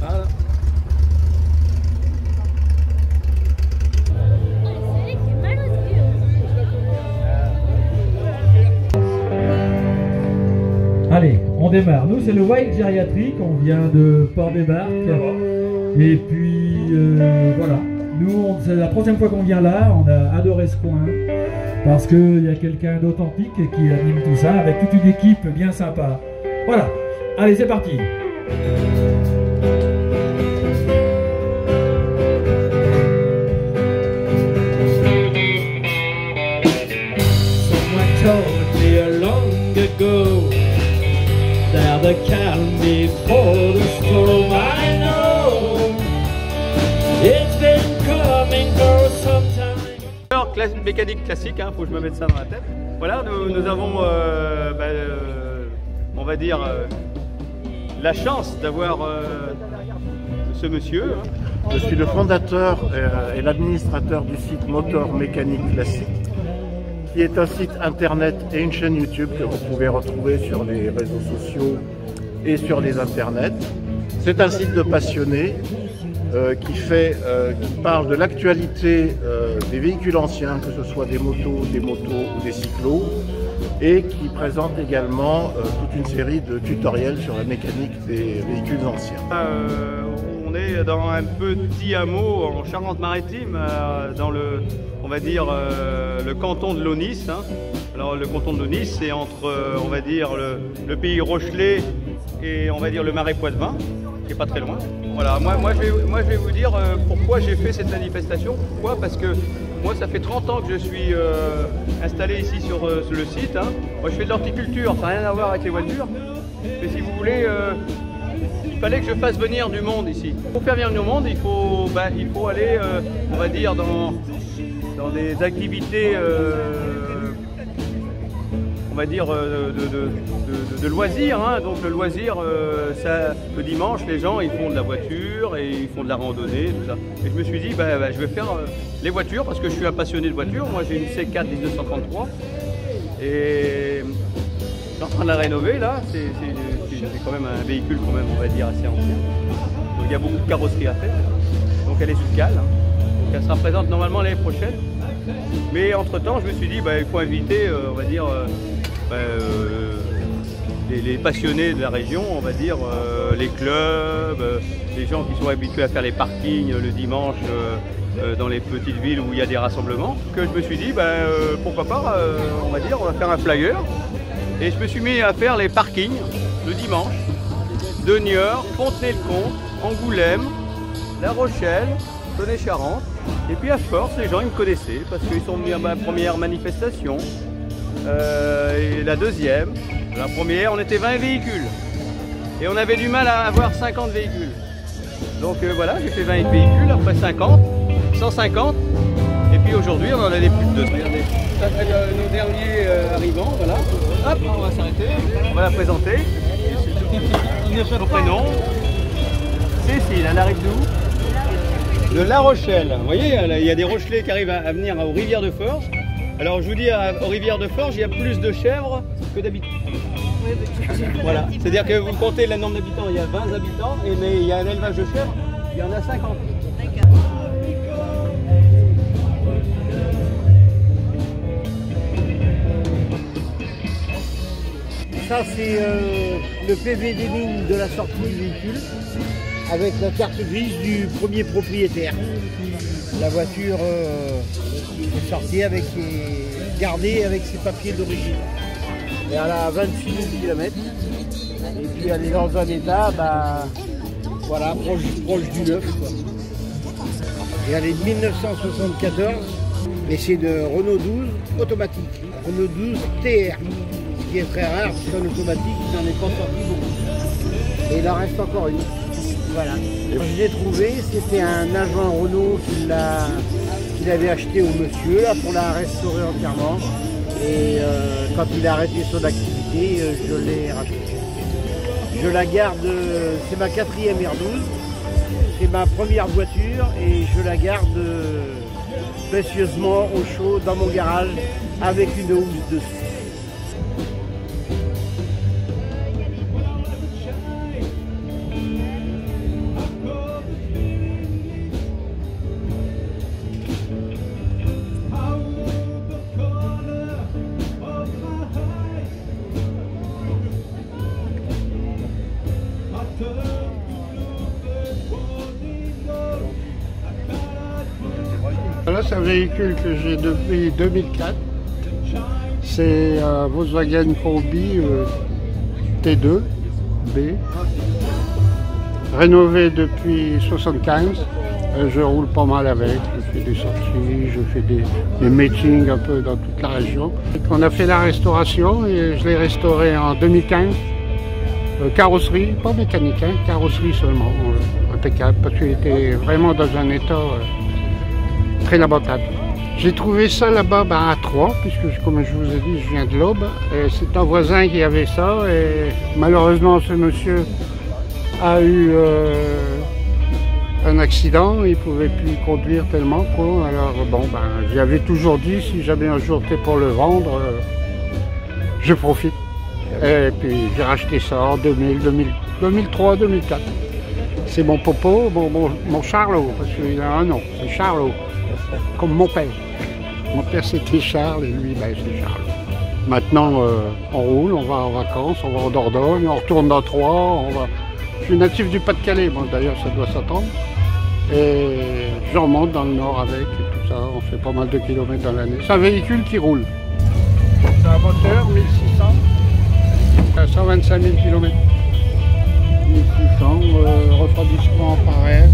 Ah. Allez, on démarre. Nous, c'est le Wild Gériatrique. On vient de Port-des-Barques. Et puis, voilà. Nous, c'est la troisième fois qu'on vient là. On a adoré ce coin. Parce qu'il y a quelqu'un d'authentique qui anime tout ça avec toute une équipe bien sympa. Voilà. Allez, c'est parti. Someone told me long ago that the calm before the storm. I know it's been coming for some time. Alors, mécanique classique, hein, faut que je me mette ça dans la tête. Voilà, nous avons, on va dire, la chance d'avoir ce monsieur. Hein. Je suis le fondateur et l'administrateur du site Moteur Mécanique Classique, qui est un site internet et une chaîne YouTube que vous pouvez retrouver sur les réseaux sociaux et sur les internets. C'est un site de passionnés qui parle de l'actualité des véhicules anciens, que ce soit des motos ou des cyclos, et qui présente également toute une série de tutoriels sur la mécanique des véhicules anciens. On est dans un petit hameau en Charente-Maritime, dans le, on va dire, le canton de l'Aunis. Hein. Alors le canton de l'Aunis, c'est entre, on va dire, le pays Rochelais et on va dire le Marais Poitevin, qui est pas très loin. Voilà, moi je vais vous dire pourquoi j'ai fait cette manifestation. Pourquoi? Parce que moi ça fait 30 ans que je suis installé ici sur le site. Hein. Moi je fais de l'horticulture, ça n'a rien à voir avec les voitures. Mais si vous voulez, il fallait que je fasse venir du monde ici. Pour faire venir du monde, il faut aller, on va dire, dans des activités, on va dire, de loisirs. Hein. Donc le loisir, le dimanche, les gens ils font de la voiture et ils font de la randonnée, tout ça. Et je me suis dit, je vais faire les voitures parce que je suis un passionné de voitures. Moi j'ai une C4 1933 et je suis en train de la rénover là. C'est quand même un véhicule quand même, on va dire, assez ancien. Donc il y a beaucoup de carrosserie à faire. Donc elle est sous cale. Hein. Donc elle sera présente normalement l'année prochaine. Mais entre temps, je me suis dit, il faut inviter, on va dire, les passionnés de la région, on va dire, les clubs, les gens qui sont habitués à faire les parkings le dimanche dans les petites villes où il y a des rassemblements. Que je me suis dit, pourquoi pas, on va dire, on va faire un flyer. Et je me suis mis à faire les parkings le dimanche de Niort, Fontenay-le-Comte, Angoulême, La Rochelle, Tonnet-Charente. Et puis à force, les gens ils me connaissaient parce qu'ils sont venus à ma première manifestation et la deuxième. La première, on était 20 véhicules et on avait du mal à avoir 50 véhicules. Donc voilà, j'ai fait 20 véhicules, après 50, 150 et puis aujourd'hui on en a des plus de 200. Regardez, ça fait nos derniers arrivants, voilà. Hop, on va s'arrêter, on va la présenter. Son prénom, Cécile, elle arrive d'où? De La Rochelle. Vous voyez, il y a des Rochelais qui arrivent à venir aux Rivières de Forges. Alors je vous dis, aux Rivières de Forges, il y a plus de chèvres que d'habitants. Voilà, c'est-à-dire que vous comptez le nombre d'habitants, il y a 20 habitants, mais il y a un élevage de chèvres, il y en a 50. Ça c'est le PV des lignes de la sortie du véhicule avec la carte grise du premier propriétaire. La voiture est sortie gardée avec ses papiers d'origine. Et elle a 26 000 km. Et puis elle est dans un état voilà, proche du neuf. Quoi. Et elle est de 1974 et c'est de Renault 12 automatique. Renault 12 TR. Ce qui est très rare, c'est un automatique, il n'en est pas sorti beaucoup. Et il en reste encore une. Voilà. Je l'ai trouvé, c'était un agent Renault qu'il avait acheté au monsieur là, pour la restaurer entièrement. Et quand il a arrêté son activité, je l'ai racheté. Je la garde, c'est ma 4e R12, c'est ma première voiture et je la garde précieusement au chaud dans mon garage avec une housse dessus. Là, c'est un véhicule que j'ai depuis 2004. C'est un Volkswagen Combi T2 B, rénové depuis 1975. Je roule pas mal avec, je fais des sorties, je fais des meetings un peu dans toute la région. On a fait la restauration et je l'ai restauré en 2015. Carrosserie, pas mécanique, hein, carrosserie seulement, impeccable, parce qu'il était vraiment dans un état très lamentable. J'ai trouvé ça là-bas à Troyes, puisque comme je vous ai dit, je viens de l'Aube. C'est un voisin qui avait ça et malheureusement ce monsieur a eu un accident, il ne pouvait plus conduire tellement quoi. Alors bon, j'avais toujours dit si jamais un jour t'es pour le vendre, je profite. Et puis j'ai racheté ça en 2003, 2004. C'est mon popo, mon Charlot, parce qu'il a un nom, c'est Charlot, comme mon père. Mon père c'était Charles et lui c'est Charles. Maintenant on roule, on va en vacances, on va en Dordogne, on retourne dans Troyes, Je suis natif du Pas-de-Calais, bon, d'ailleurs ça doit s'attendre. Et je remonte dans le nord avec et tout ça, on fait pas mal de kilomètres dans l'année. C'est un véhicule qui roule. C'est un moteur 1600, 125 000 km. 1600, refroidissement pareil.